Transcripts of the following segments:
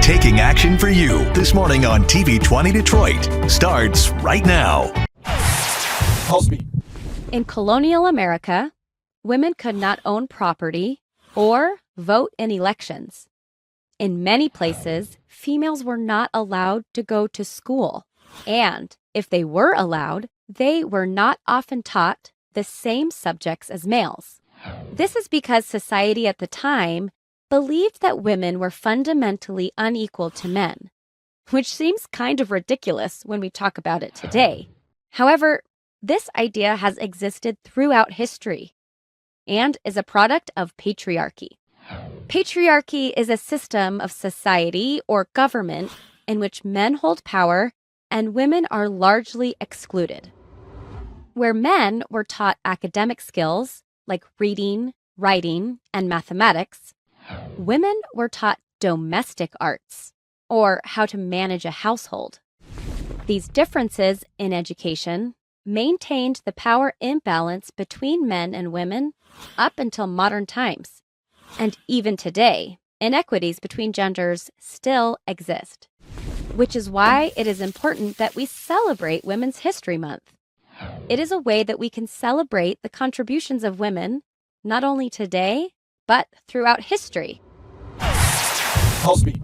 taking action for you this morning on TV 20 Detroit starts right now. Pulsebeat. In colonial America, women could not own property or vote in elections. In many places, females were not allowed to go to school, and if they were allowed, they were not often taught the same subjects as males. This is because society at the time believed that women were fundamentally unequal to men, which seems kind of ridiculous when we talk about it today. However, this idea has existed throughout history and is a product of patriarchy. Patriarchy is a system of society or government in which men hold power and women are largely excluded. Where men were taught academic skills like reading, writing, and mathematics, women were taught domestic arts, or how to manage a household. These differences in education maintained the power imbalance between men and women up until modern times. And even today, inequities between genders still exist, which is why it is important that we celebrate Women's History Month. It is a way that we can celebrate the contributions of women, not only today, but throughout history. Pulsebeat.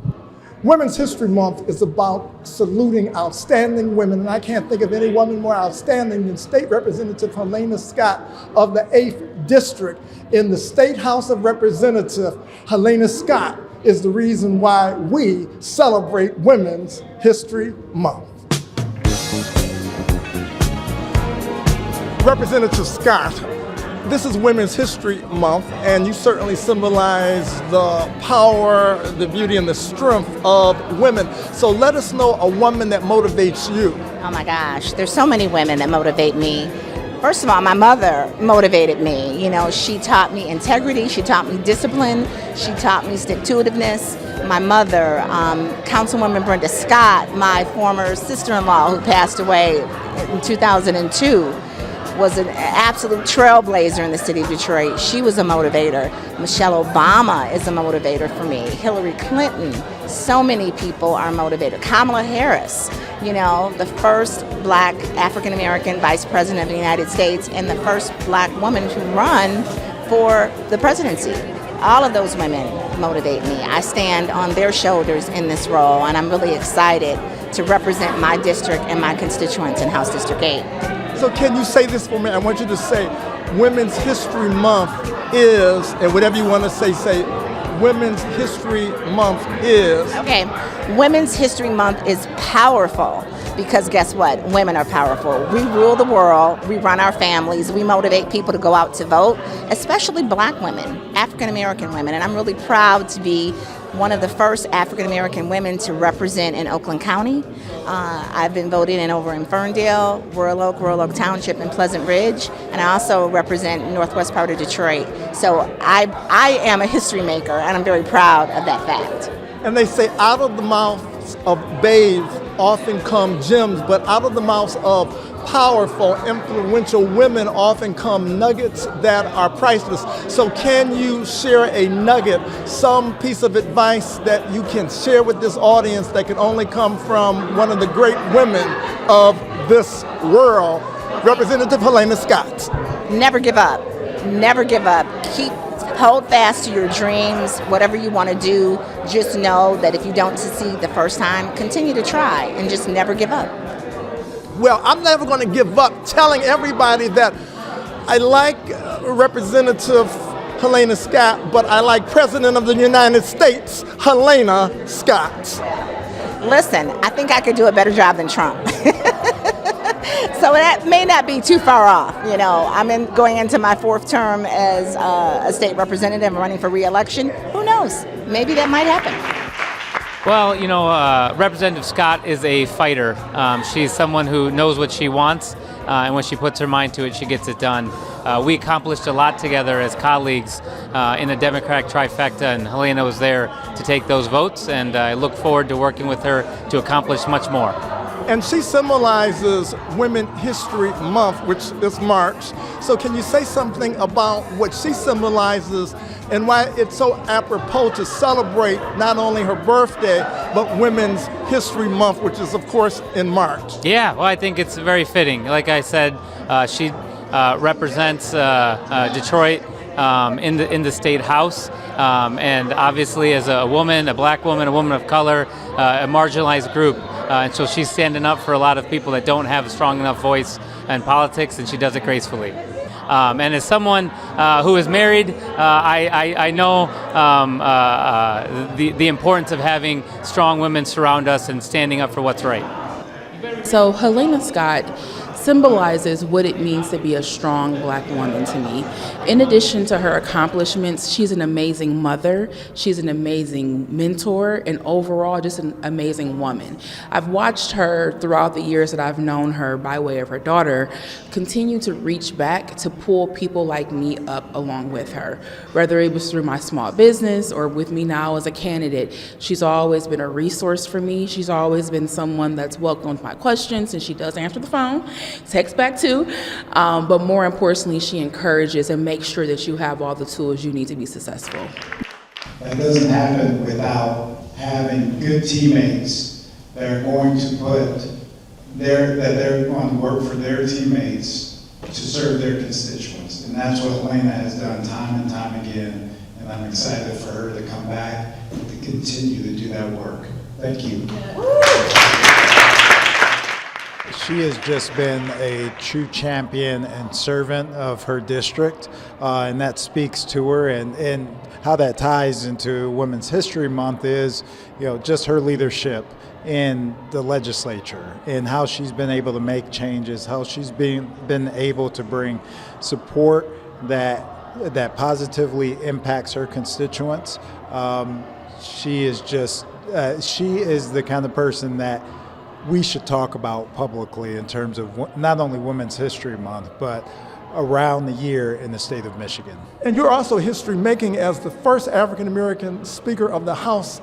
Women's History Month is about saluting outstanding women, and I can't think of any woman more outstanding than State Representative Helena Scott of the 8th District in the State House of Representatives. Helena Scott is the reason why we celebrate Women's History Month. Representative Scott, this is Women's History Month, and you certainly symbolize the power, the beauty, and the strength of women. So let us know a woman that motivates you. Oh my gosh, there's so many women that motivate me. First of all, my mother motivated me. You know, she taught me integrity, she taught me discipline, she taught me stick-to-itiveness. My mother, Councilwoman Brenda Scott, my former sister-in-law who passed away in 2002, was an absolute trailblazer in the city of Detroit. She was a motivator. Michelle Obama is a motivator for me. Hillary Clinton, so many people are motivated. Kamala Harris, you know, the first black African-American vice president of the United States and the first black woman to run for the presidency. All of those women motivate me. I stand on their shoulders in this role, and I'm really excited to represent my district and my constituents in House District 8. So can you say this for me? I want you to say Women's History Month is, and whatever you want to say Women's History Month is. Okay, Women's History Month is powerful because guess what? Women are powerful. We rule the world, we run our families, we motivate people to go out to vote, especially black women, African American women, and I'm really proud to be one of the first African American women to represent in Oakland County. I've been voting over in Ferndale, Royal Oak Township, and Pleasant Ridge, and I also represent northwest part of Detroit. So I am a history maker, and I'm very proud of that fact. And they say out of the mouths of babes often come gems, but out of the mouths of powerful, influential women often come nuggets that are priceless. So can you share a nugget, some piece of advice that you can share with this audience that can only come from one of the great women of this world, Representative Helena Scott? Never give up. Never give up. Hold fast to your dreams. Whatever you want to do, just know that if you don't succeed the first time, continue to try and just never give up. Well, I'm never going to give up telling everybody that I like Representative Helena Scott, but I like President of the United States, Helena Scott. Listen, I think I could do a better job than Trump. So that may not be too far off. You know, I'm going into my 4th term as a state representative and running for re-election. Who knows? Maybe that might happen. Well, you know, Representative Scott is a fighter. She's someone who knows what she wants, and when she puts her mind to it, she gets it done. We accomplished a lot together as colleagues in the Democratic trifecta, and Helena was there to take those votes, and I look forward to working with her to accomplish much more. And she symbolizes Women's History Month, which is March. So can you say something about what she symbolizes and why it's so apropos to celebrate not only her birthday, but Women's History Month, which is, of course, in March. Yeah, well, I think it's very fitting. Like I said, she represents Detroit in the state house, and obviously as a woman, a black woman, a woman of color, a marginalized group, and so she's standing up for a lot of people that don't have a strong enough voice in politics, and she does it gracefully. And as someone who is married, I know the importance of having strong women surround us and standing up for what's right. So Helena Scott symbolizes what it means to be a strong black woman to me. In addition to her accomplishments, she's an amazing mother, she's an amazing mentor, and overall just an amazing woman. I've watched her throughout the years that I've known her by way of her daughter continue to reach back to pull people like me up along with her. Whether it was through my small business or with me now as a candidate, she's always been a resource for me. She's always been someone that's welcomed my questions, and she does answer the phone. Text back too, but more importantly, she encourages and makes sure that you have all the tools you need to be successful. That doesn't happen without having good teammates that are going to they're going to work for their teammates to serve their constituents. And that's what Helena has done time and time again, and I'm excited for her to come back and to continue to do that work. Thank you. She has just been a true champion and servant of her district, and that speaks to her. And how that ties into Women's History Month is, just her leadership in the legislature and how she's been able to make changes, how she's been able to bring support that positively impacts her constituents. She is the kind of person that we should talk about publicly in terms of not only Women's History Month, but around the year in the state of Michigan. And you're also history making as the first African American Speaker of the House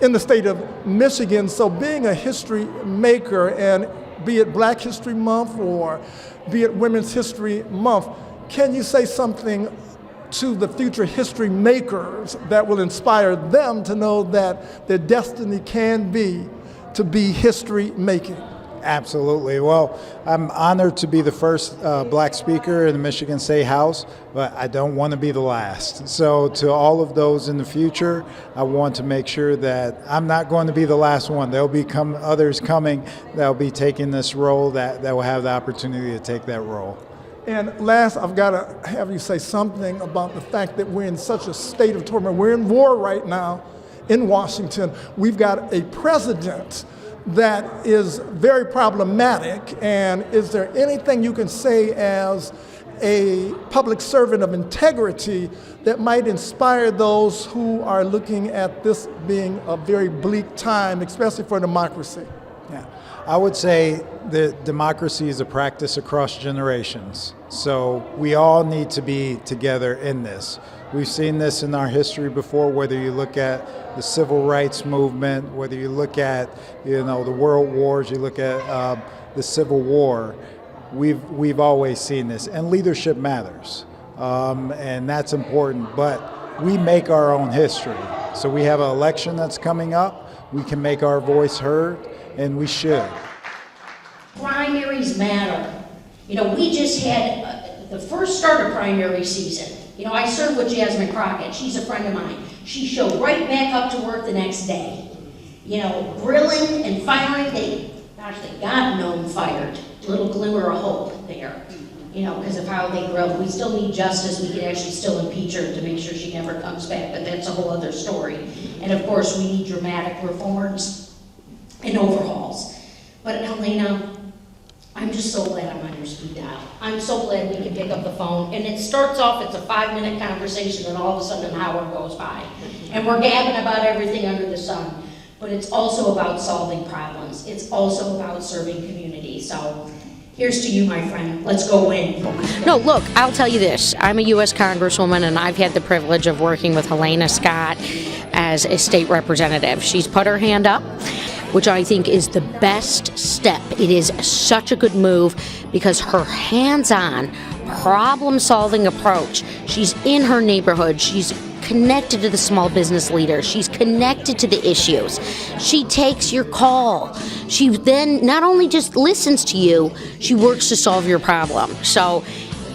in the state of Michigan. So being a history maker, and be it Black History Month or be it Women's History Month, can you say something to the future history makers that will inspire them to know that their destiny can be to be history making? Absolutely. Well, I'm honored to be the first black speaker in the Michigan State House, but I don't want to be the last. So to all of those in the future, I want to make sure that I'm not going to be the last one. There'll be others coming that'll be taking this role that will have the opportunity to take that role. And last, I've got to have you say something about the fact that we're in such a state of turmoil. We're in war right now in Washington. We've got a president that is very problematic. And is there anything you can say as a public servant of integrity that might inspire those who are looking at this being a very bleak time, especially for democracy? Yeah, I would say that democracy is a practice across generations. So we all need to be together in this. We've seen this in our history before, whether you look at the civil rights movement, whether you look at the world wars, you look at the Civil War. We've always seen this, and leadership matters, and that's important. But we make our own history. So we have an election that's coming up. We can make our voice heard, and we should. Primaries matter. We just had the first start of primary season. I served with Jasmine Crockett. She's a friend of mine. She showed right back up to work the next day. Grilling and firing. They got Gnome fired. Little glimmer of hope there. Because of how they grilled. We still need justice. We can actually still impeach her to make sure she never comes back, but that's a whole other story. And of course, we need dramatic reforms and overhauls. But Helena, I'm just so glad I'm on your speed dial. I'm so glad we can pick up the phone. And it starts off, it's a 5-minute conversation, and all of a sudden an hour goes by. And we're gabbing about everything under the sun. But it's also about solving problems. It's also about serving community. So here's to you, my friend. Let's go win. No, look, I'll tell you this. I'm a U.S. Congresswoman, and I've had the privilege of working with Helena Scott as a state representative. She's put her hand up, which I think is the best step. It is such a good move because her hands-on, problem-solving approach, she's in her neighborhood, she's connected to the small business leader. She's connected to the issues. She takes your call. She then not only just listens to you, she works to solve your problem. So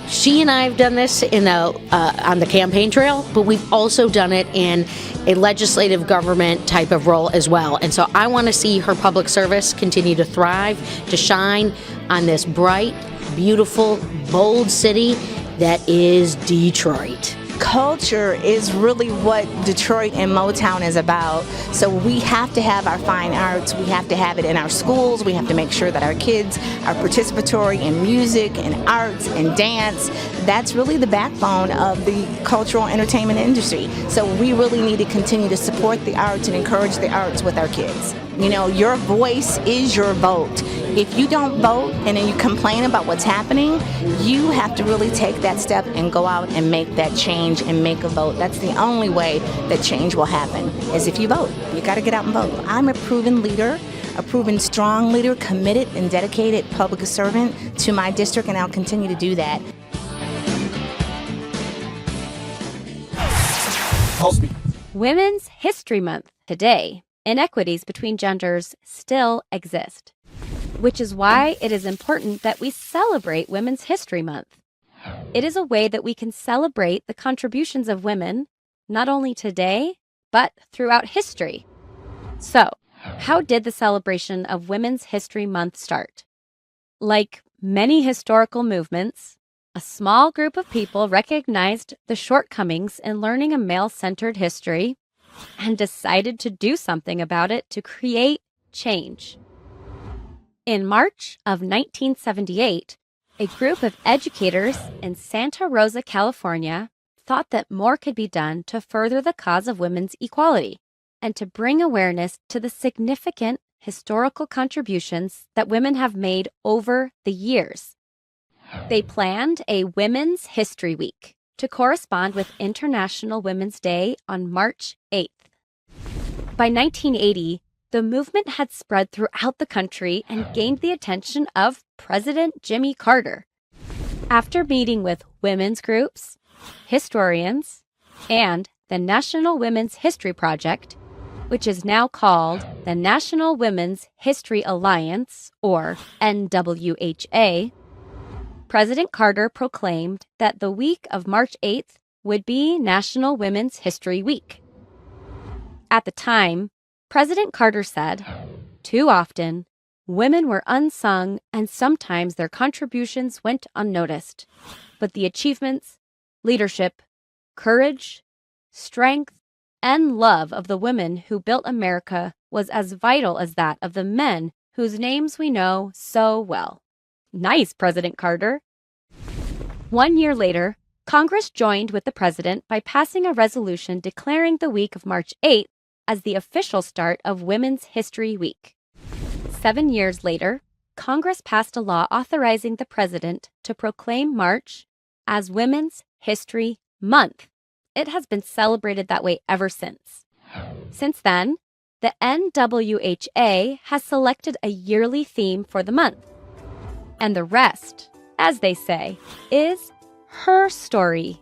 she and I have done this on the campaign trail, but we've also done it in a legislative government type of role as well. And so I want to see her public service continue to thrive, to shine on this bright, beautiful, bold city that is Detroit. Culture is really what Detroit and Motown is about. So we have to have our fine arts. We have to have it in our schools. We have to make sure that our kids are participatory in music and arts and dance. That's really the backbone of the cultural entertainment industry. So we really need to continue to support the arts and encourage the arts with our kids. You know, your voice is your vote. If you don't vote and then you complain about what's happening, you have to really take that step and go out and make that change and make a vote. That's the only way that change will happen, is if you vote. You got to get out and vote. I'm a proven leader, a proven strong leader, committed and dedicated public servant to my district, and I'll continue to do that. Pulsebeat. Women's History Month. Today, inequities between genders still exist, which is why it is important that we celebrate Women's History Month. It is a way that we can celebrate the contributions of women, not only today, but throughout history. So, how did the celebration of Women's History Month start? Like many historical movements, a small group of people recognized the shortcomings in learning a male-centered history and decided to do something about it to create change. In March of 1978, a group of educators in Santa Rosa, California, thought that more could be done to further the cause of women's equality and to bring awareness to the significant historical contributions that women have made over the years. They planned a Women's History Week to correspond with International Women's Day on March 8th. By 1980, the movement had spread throughout the country and gained the attention of President Jimmy Carter. After meeting with women's groups, historians, and the National Women's History Project, which is now called the National Women's History Alliance, or NWHA, President Carter proclaimed that the week of March 8th would be National Women's History Week. At the time, President Carter said, "Too often, women were unsung and sometimes their contributions went unnoticed. But the achievements, leadership, courage, strength, and love of the women who built America was as vital as that of the men whose names we know so well." Nice, President Carter. 1 year later, Congress joined with the president by passing a resolution declaring the week of March 8th as the official start of Women's History Week. 7 years later, Congress passed a law authorizing the president to proclaim March as Women's History Month. It has been celebrated that way ever since. Since then, the NWHA has selected a yearly theme for the month. And the rest, as they say, is her story.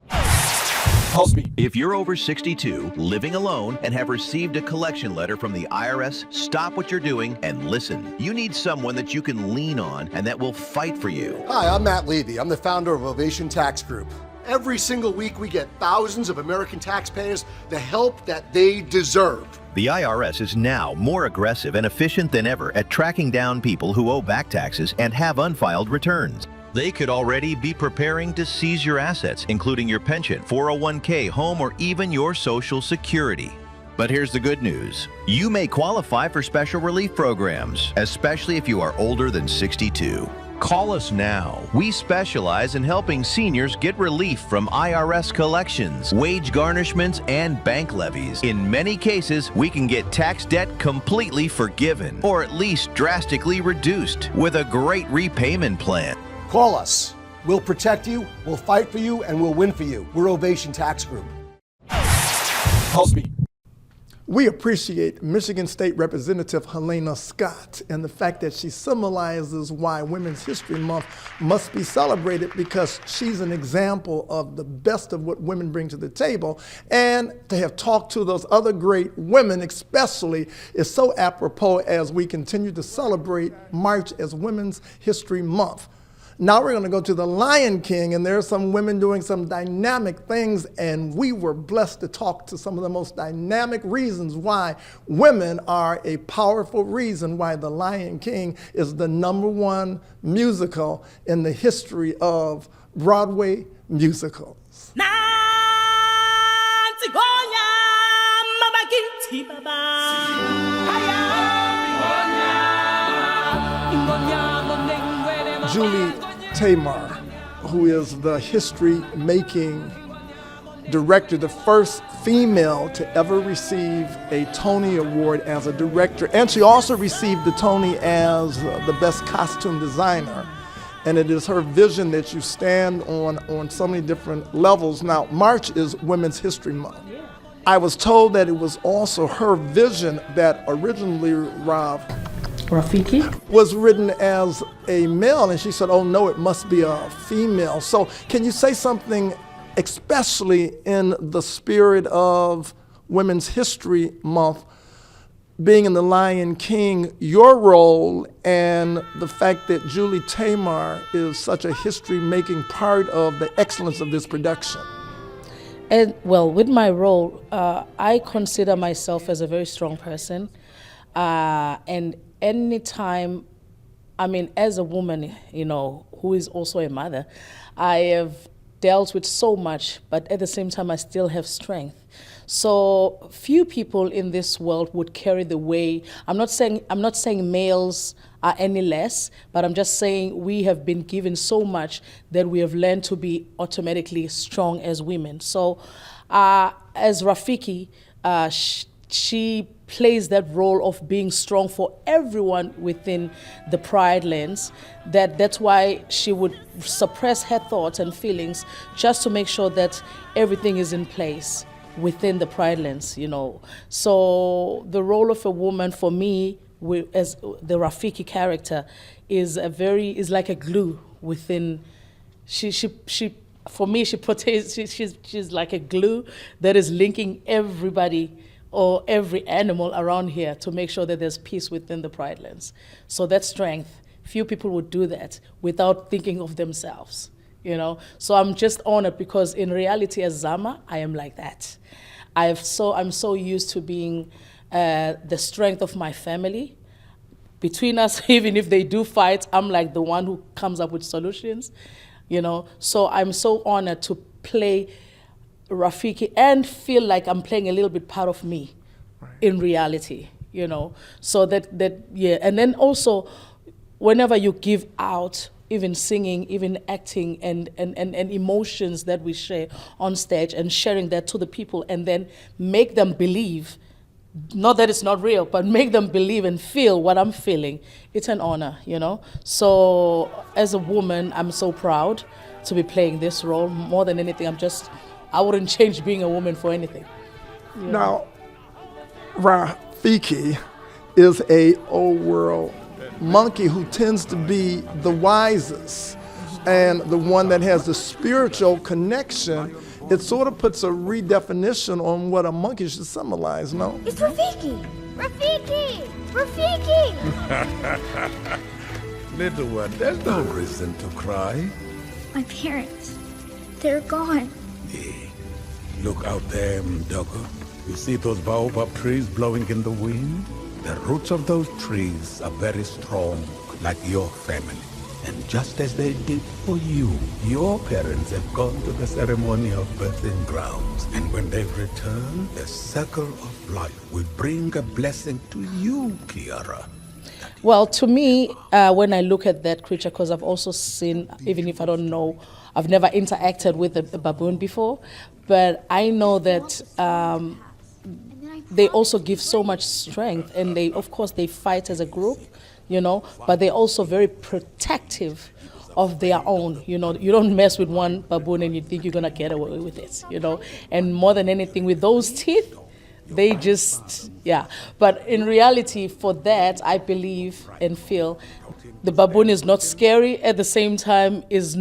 Pulsebeat. If you're over 62, living alone, and have received a collection letter from the IRS, stop what you're doing and listen. You need someone that you can lean on and that will fight for you. Hi, I'm Matt Levy. I'm the founder of Ovation Tax Group. Every single week, we get thousands of American taxpayers the help that they deserve. The IRS is now more aggressive and efficient than ever at tracking down people who owe back taxes and have unfiled returns. They could already be preparing to seize your assets, including your pension, 401k, home, or even your Social Security. But here's the good news. You may qualify for special relief programs, especially if you are older than 62. Call us now. We specialize in helping seniors get relief from IRS collections, wage garnishments, and bank levies. In many cases, we can get tax debt completely forgiven, or at least drastically reduced, with a great repayment plan. Call us. We'll protect you, we'll fight for you, and we'll win for you. We're Ovation Tax Group. Pulsebeat. We appreciate Michigan State Representative Helena Scott and the fact that she symbolizes why Women's History Month must be celebrated, because she's an example of the best of what women bring to the table. And to have talked to those other great women especially is so apropos as we continue to celebrate March as Women's History Month. Now we're going to go to the Lion King, and there are some women doing some dynamic things, and we were blessed to talk to some of the most dynamic reasons why women are a powerful reason why the Lion King is the #1 musical in the history of Broadway musicals. Julie Taymor, who is the history-making director, the first female to ever receive a Tony Award as a director, and she also received the Tony as the best costume designer. And it is her vision that you stand on so many different levels. Now, March is Women's History Month. I was told that it was also her vision that originally Rafiki was written as a male, and she said, oh no, it must be a female. So can you say something, especially in the spirit of Women's History Month, being in The Lion King, your role and the fact that Julie Taymor is such a history-making part of the excellence of this production? And well, with my role, I consider myself as a very strong person, and anytime, I mean, as a woman, you know, who is also a mother, I have dealt with so much, but at the same time, I still have strength. So few people in this world would carry the way. I'm not saying males are any less, but I'm just saying we have been given so much that we have learned to be automatically strong as women. So as Rafiki, she plays that role of being strong for everyone within the Pride lens. That's why she would suppress her thoughts and feelings just to make sure that everything is in place within the Pride lens, you know. So the role of a woman for me, as the Rafiki character, is like a glue within. For me, she's like a glue that is linking everybody or every animal around here to make sure that there's peace within the Pride lens. So that's strength. Few people would do that without thinking of themselves, you know. So I'm just honored because in reality as Zama, I am like that. I'm so used to being the strength of my family. Between us, even if they do fight, I'm like the one who comes up with solutions, you know. So I'm so honored to play Rafiki and feel like I'm playing a little bit part of me in reality, you know. So that yeah, and then also whenever you give out, even singing, even acting and emotions that we share on stage and sharing that to the people and then make them believe, not that it's not real, but make them believe and feel what I'm feeling, it's an honor, you know. So as a woman, I'm so proud to be playing this role. More than anything, I wouldn't change being a woman for anything. Yeah. Now, Rafiki is a old world monkey who tends to be the wisest and the one that has the spiritual connection. It sort of puts a redefinition on what a monkey should symbolize, no? It's Rafiki! Rafiki! Rafiki! Little one, there's no reason to cry. My parents, they're gone. Hey, look out there, Mdogo. You see those baobab trees blowing in the wind? The roots of those trees are very strong, like your family. And just as they did for you, your parents have gone to the ceremony of birthing grounds. And when they return, the circle of life will bring a blessing to you, Kiara. Well, to me, when I look at that creature, because I've also seen, even if I don't know, I've never interacted with a baboon before, but I know that they also give so much strength, and of course, they fight as a group, you know, but they're also very protective of their own, you know. You don't mess with one baboon and you think you're gonna get away with it, you know. And more than anything, with those teeth, They just, yeah. But in reality, for that, I believe and feel the baboon is not scary. At the same time, is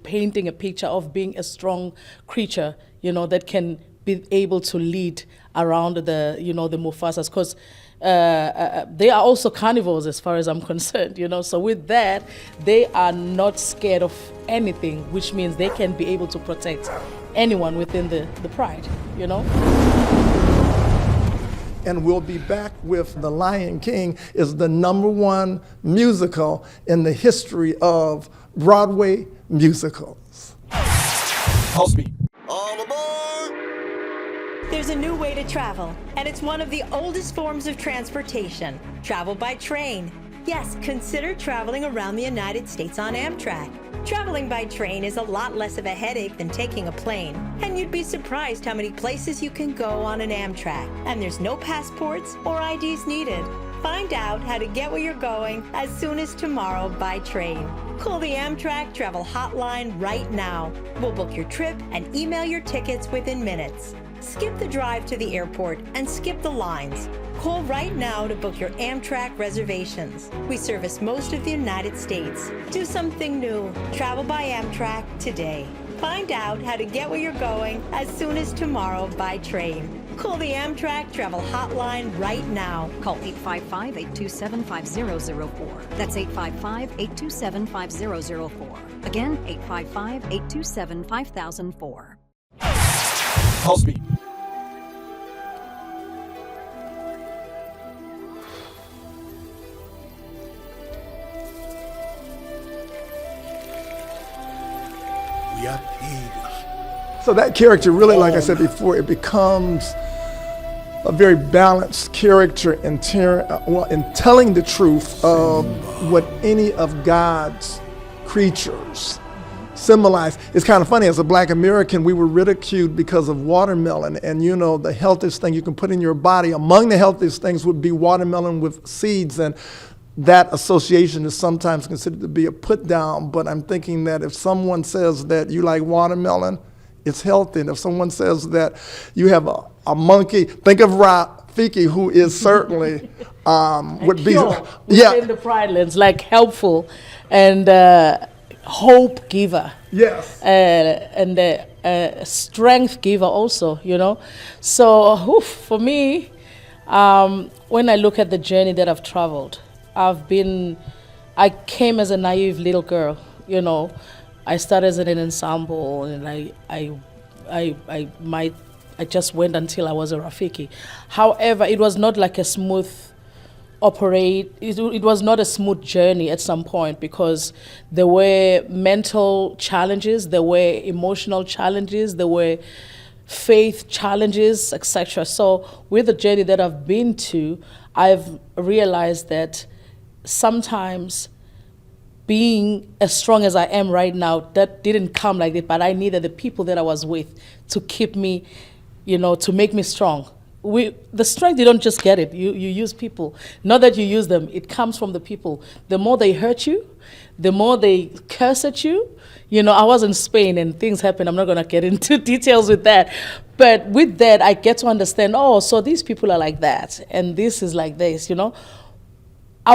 painting a picture of being a strong creature, that can be able to lead around the Mufasas, because they are also carnivores as far as I'm concerned, So with that, they are not scared of anything, which means they can be able to protect anyone within the pride, And we'll be back with The Lion King is the #1 musical in the history of Broadway musicals. Pulsebeat. There's a new way to travel, and it's one of the oldest forms of transportation. Travel by train. Yes, consider traveling around the United States on Amtrak. Traveling by train is a lot less of a headache than taking a plane, and you'd be surprised how many places you can go on an Amtrak. And there's no passports or IDs needed. Find out how to get where you're going as soon as tomorrow by train. Call the Amtrak Travel Hotline right now. We'll book your trip and email your tickets within minutes. Skip the drive to the airport and skip the lines. Call right now to book your Amtrak reservations. We service most of the United States. Do something new. Travel by Amtrak today. Find out how to get where you're going as soon as tomorrow by train. Call the Amtrak Travel Hotline right now. Call 855-827-5004. That's 855-827-5004. Again, 855-827-5004. Pulsebeat. We are here. So that character really, like I said before, it becomes a very balanced character in telling the truth of what any of God's creatures symbolize. It's kind of funny, as a Black American, we were ridiculed because of watermelon, and the healthiest thing you can put in your body, among the healthiest things would be watermelon with seeds, and that association is sometimes considered to be a put down, but I'm thinking that if someone says that you like watermelon, it's healthy. And if someone says that you have a monkey, think of Rafiki, who is certainly would be within the Pride Lands, like helpful and hope giver. Yes. And strength giver also, So for me, when I look at the journey that I've traveled, I came as a naive little girl, I started as an ensemble, and I just went until I was a Rafiki. However, it was not like a smooth it was not a smooth journey at some point, because there were mental challenges, there were emotional challenges, there were faith challenges, etc. So with the journey that I've been to, I've realized that sometimes being as strong as I am right now, that didn't come like that, but I needed the people that I was with to keep me, to make me strong. The strength, you don't just get it. You use people. Not that you use them. It comes from the people. The more they hurt you, the more they curse at you. I was in Spain and things happen. I'm not going to get into details with that. But with that, I get to understand, so these people are like that, and this is like this, I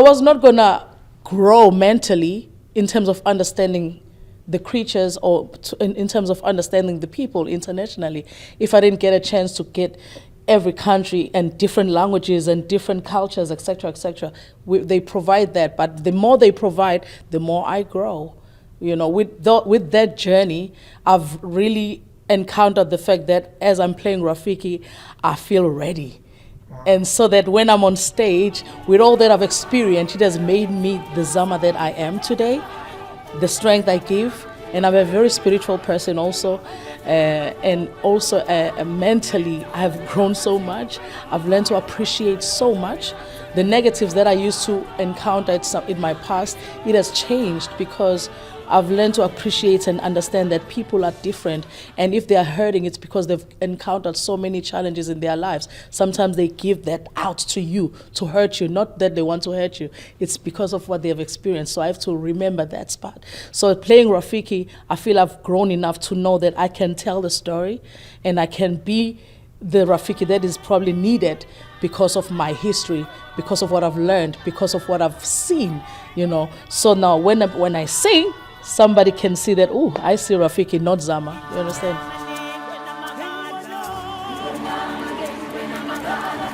was not going to grow mentally in terms of understanding the creatures or in terms of understanding the people internationally if I didn't get a chance to get every country and different languages and different cultures, etc., etc. They provide that, but the more they provide, the more I grow. With that journey, I've really encountered the fact that as I'm playing Rafiki, I feel ready. And so that when I'm on stage, with all that I've experienced, it has made me the Zama that I am today, the strength I give. And I'm a very spiritual person also. And also mentally, I've grown so much. I've learned to appreciate so much. The negatives that I used to encounter in my past, it has changed because I've learned to appreciate and understand that people are different. And if they are hurting, it's because they've encountered so many challenges in their lives. Sometimes they give that out to you to hurt you, not that they want to hurt you. It's because of what they have experienced. So I have to remember that spot. So playing Rafiki, I feel I've grown enough to know that I can tell the story and I can be the Rafiki that is probably needed because of my history, because of what I've learned, because of what I've seen, you know. So now when I sing, somebody can see that, oh, I see Rafiki, not Zama. You understand?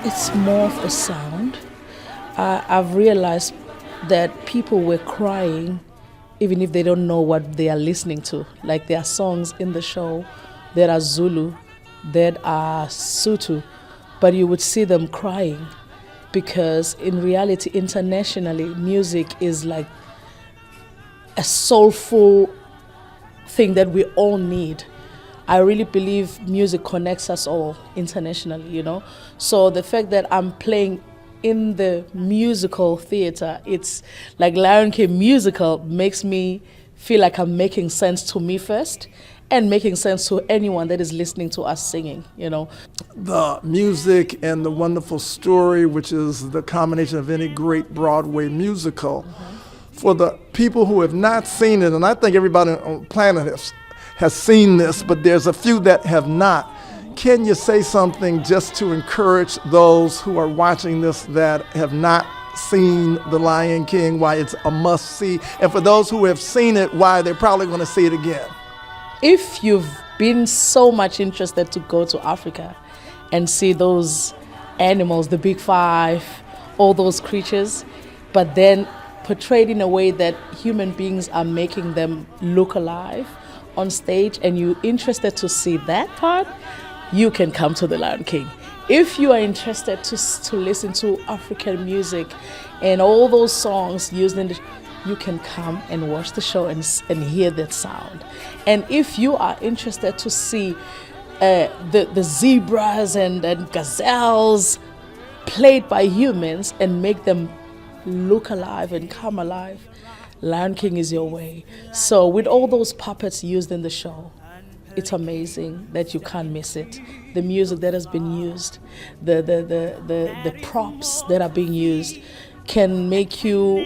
It's more of a sound. I've realized that people were crying even if they don't know what they are listening to. Like there are songs in the show that are Zulu, that are Sotho, but you would see them crying because in reality, internationally, music is like a soulful thing that we all need. I really believe music connects us all internationally, you know? So the fact that I'm playing in the musical theater, it's like Lion King musical makes me feel like I'm making sense to me first and making sense to anyone that is listening to us singing, you know. The music and the wonderful story, which is the combination of any great Broadway musical. For the people who have not seen it, and I think everybody on the planet has seen this, but there's a few that have not. Can you say something just to encourage those who are watching this that have not seen The Lion King, why it's a must-see, and for those who have seen it, why they're probably going to see it again? If you've been so much interested to go to Africa and see those animals, the big five, all those creatures, but then portrayed in a way that human beings are making them look alive on stage, and you're interested to see that part, you can come to The Lion King. If you are interested to listen to African music and all those songs used in the, you can come and watch the show and hear that sound. And if you are interested to see the zebras and gazelles played by humans and make them look alive and come alive, Lion King is your way. So with all those puppets used in the show, it's amazing that you can't miss it. The music that has been used, the props that are being used can make you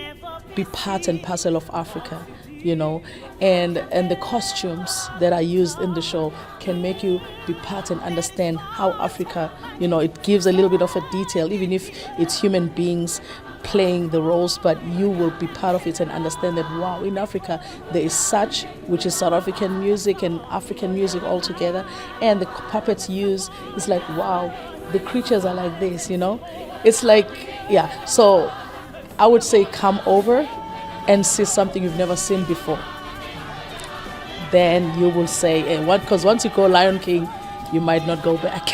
be part and parcel of Africa, you know, and the costumes that are used in the show can make you be part and understand how Africa, you know, it gives a little bit of a detail, even if it's human beings playing the roles, but you will be part of it and understand that, wow, in Africa there is such, which is South African music and African music all together, and the puppets used, it's like, wow, the creatures are like this, you know? It's like, yeah, so I would say come over and see something you've never seen before. Then you will say, because once you go Lion King, you might not go back.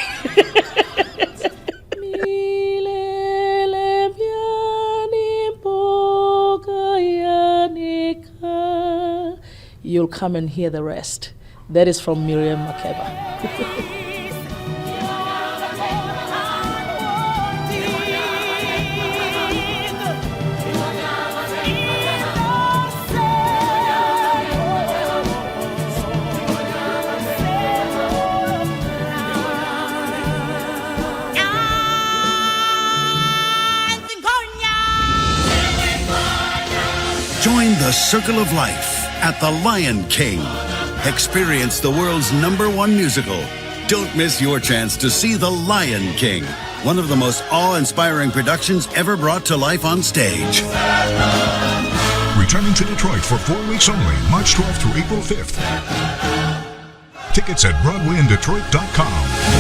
You'll come and hear the rest. That is from Miriam Makeba. Join the Circle of Life at The Lion King. Experience the world's #1 musical. Don't miss your chance to see The Lion King, one of the most awe-inspiring productions ever brought to life on stage. Returning to Detroit for 4 weeks only, March 12th through April 5th. Tickets at BroadwayInDetroit.com.